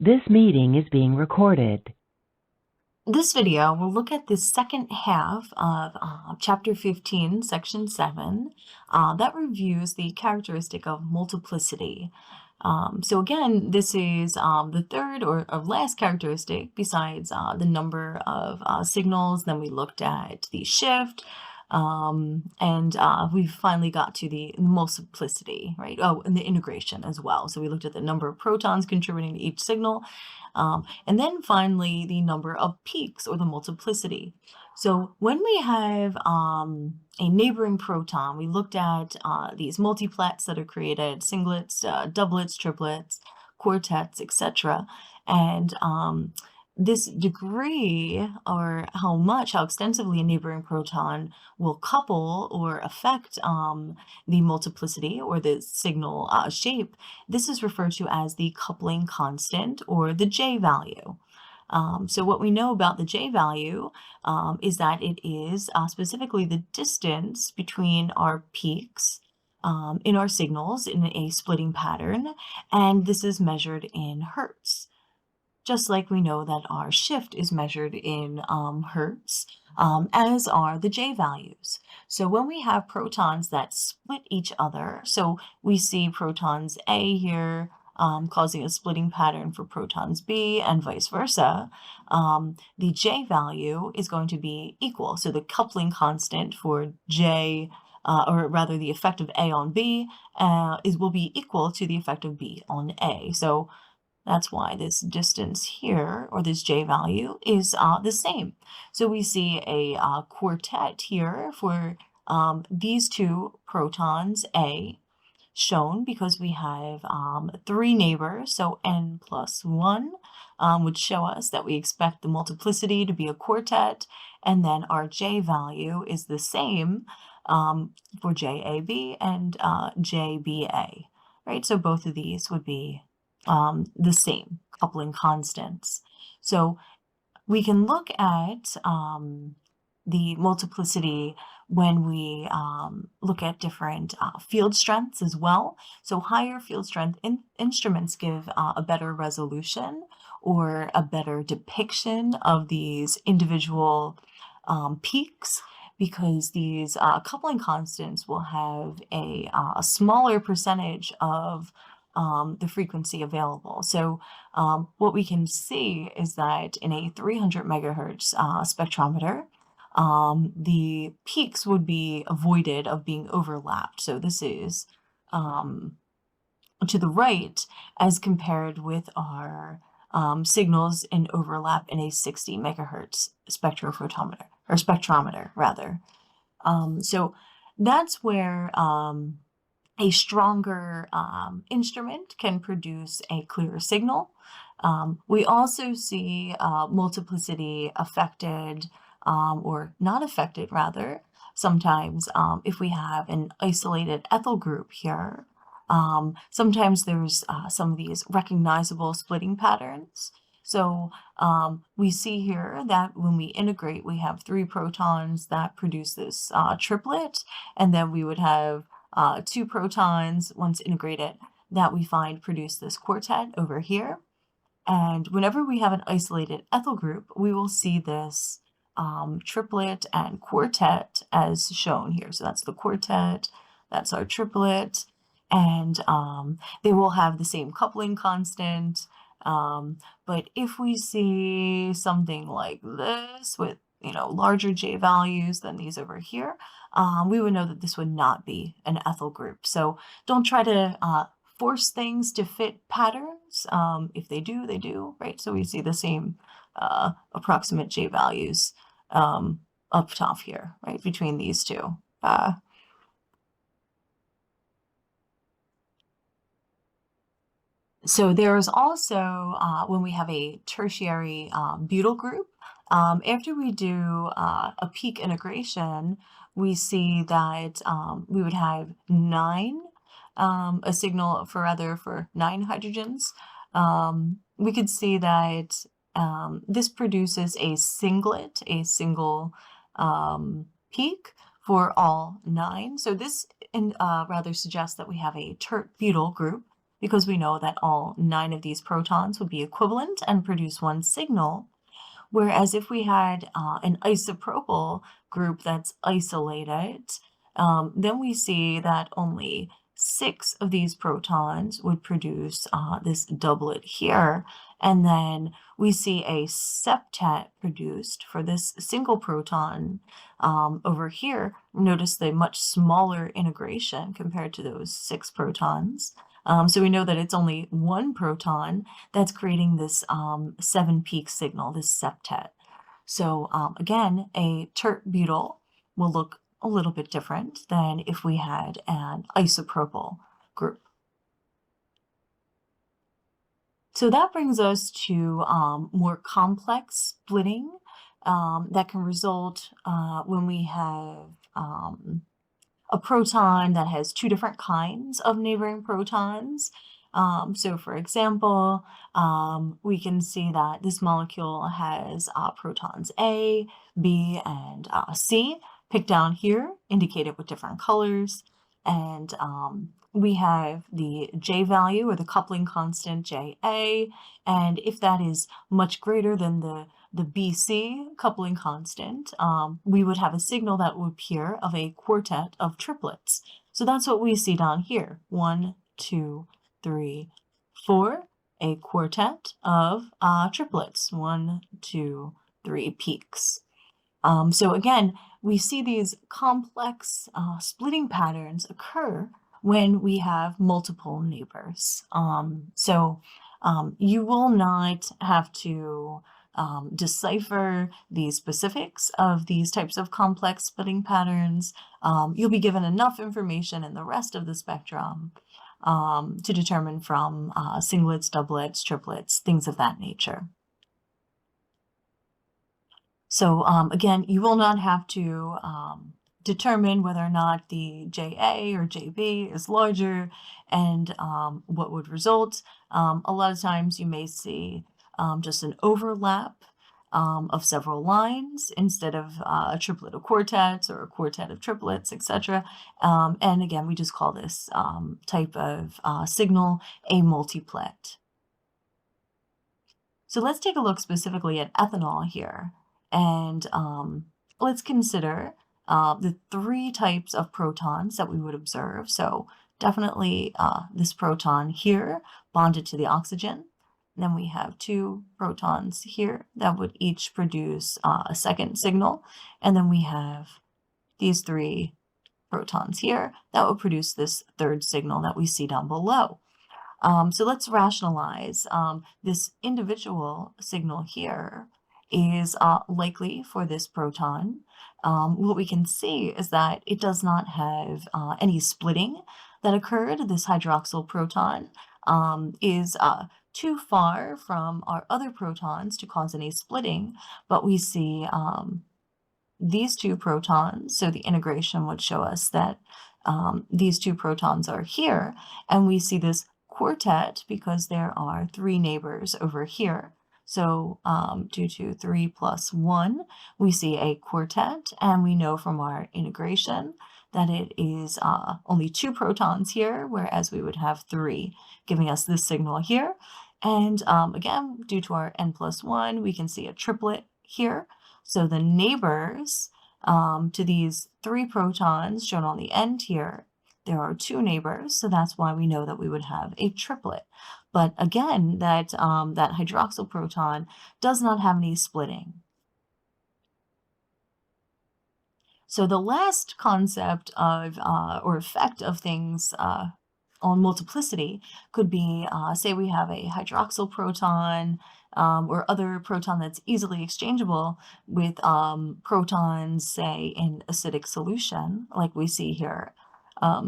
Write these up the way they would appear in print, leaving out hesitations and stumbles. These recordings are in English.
This meeting is being recorded. This video will look at the second half of Chapter 15, Section 7, that reviews the characteristic of multiplicity. So again, this is the third or last characteristic besides the number of signals. Then we looked at the shift, and we finally got to the multiplicity, right? Oh, and the integration as well. So we looked at the number of protons contributing to each signal, and then finally, the number of peaks or the multiplicity. So when we have a neighboring proton, we looked at these multiplets that are created, singlets, doublets, triplets, quartets, etc. And this degree, or how extensively a neighboring proton will couple or affect the multiplicity or the signal shape, this is referred to as the coupling constant or the J value. So what we know about the J value is that it is specifically the distance between our peaks in our signals in a splitting pattern, and this is measured in hertz. Just like we know that our shift is measured in hertz, as are the J values. So when we have protons that split each other, so we see protons A here causing a splitting pattern for protons B and vice versa, the J value is going to be equal. So the coupling constant for J, or rather the effect of A on B, will be equal to the effect of B on A. So that's why this distance here, or this J value, is the same. So we see a quartet here for these two protons, A, shown because we have three neighbors, so n plus 1 would show us that we expect the multiplicity to be a quartet, and then our J value is the same for JAB and JBA, right? So both of these would be the same coupling constants. So we can look at the multiplicity when we look at different field strengths as well. So higher field strength instruments give a better resolution or a better depiction of these individual peaks, because these coupling constants will have a smaller percentage of the frequency available. So what we can see is that in a 300 megahertz spectrometer, the peaks would be avoided of being overlapped. So this is to the right as compared with our signals in overlap in a 60 megahertz spectrophotometer, or spectrometer rather. So that's where a stronger instrument can produce a clearer signal. We also see multiplicity affected, or not affected rather, sometimes if we have an isolated ethyl group here. Sometimes there's some of these recognizable splitting patterns. So we see here that when we integrate, we have three protons that produce this triplet, and then we would have two protons, once integrated, that we find produce this quartet over here. And whenever we have an isolated ethyl group, we will see this triplet and quartet as shown here. So that's the quartet, that's our triplet, and they will have the same coupling constant. But if we see something like this with larger J values than these over here, we would know that this would not be an ethyl group. So don't try to force things to fit patterns. If they do, they do, right? So we see the same approximate J values up top here, right, between these two. So there's also, when we have a tertiary butyl group, after we do a peak integration, we see that we would have a signal for 9 hydrogens. We could see that this produces a singlet, a single peak for all 9. So this rather suggests that we have a tert butyl group because we know that all 9 of these protons would be equivalent and produce one signal. Whereas if we had an isopropyl group that's isolated, then we see that only 6 of these protons would produce this doublet here. And then we see a septet produced for this single proton over here. Notice the much smaller integration compared to those 6 protons. So we know that it's only one proton that's creating this 7-peak signal, this septet. So again, a tert-butyl will look a little bit different than if we had an isopropyl group. So that brings us to more complex splitting that can result when we have a proton that has 2 different kinds of neighboring protons. So for example, we can see that this molecule has protons A, B, and C picked down here, indicated with different colors. And we have the J value, or the coupling constant JA, and if that is much greater than the BC coupling constant, we would have a signal that would appear of a quartet of triplets. So that's what we see down here. 1, 2, 3, 4, a quartet of triplets. 1, 2, 3 peaks. So again, we see these complex splitting patterns occur when we have multiple neighbors. You will not have to decipher the specifics of these types of complex splitting patterns. You'll be given enough information in the rest of the spectrum to determine from singlets, doublets, triplets, things of that nature. So again, you will not have to determine whether or not the JA or JB is larger and what would result. A lot of times you may see just an overlap of several lines instead of a triplet of quartets or a quartet of triplets, etc. And again, we just call this type of signal a multiplet. So let's take a look specifically at ethanol here. And let's consider the 3 types of protons that we would observe. So definitely this proton here bonded to the oxygen. And then we have 2 protons here that would each produce a second signal. And then we have these 3 protons here that would produce this third signal that we see down below. So let's rationalize. This individual signal here is likely for this proton. What we can see is that it does not have any splitting that occurred. This hydroxyl proton is too far from our other protons to cause any splitting, but we see these 2 protons, so the integration would show us that these 2 protons are here, and we see this quartet because there are 3 neighbors over here. So due to 3 plus 1, we see a quartet, and we know from our integration that it is only 2 protons here, whereas we would have 3, giving us this signal here. And again, due to our n plus 1, we can see a triplet here. So the neighbors to these 3 protons shown on the end here, there are 2 neighbors, so that's why we know that we would have a triplet. But again, that hydroxyl proton does not have any splitting. So the last concept of or effect of things on multiplicity could be, say we have a hydroxyl proton or other proton that's easily exchangeable with protons, say, in acidic solution, like we see here.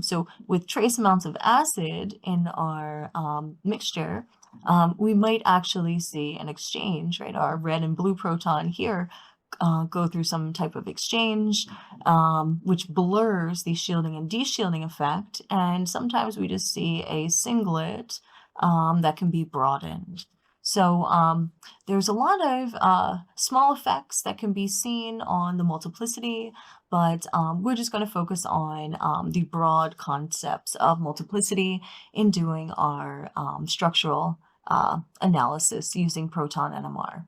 So with trace amounts of acid in our mixture, we might actually see an exchange, right? Our red and blue proton here go through some type of exchange, which blurs the shielding and deshielding effect, and sometimes we just see a singlet that can be broadened. So there's a lot of small effects that can be seen on the multiplicity, but we're just going to focus on the broad concepts of multiplicity in doing our structural analysis using proton NMR.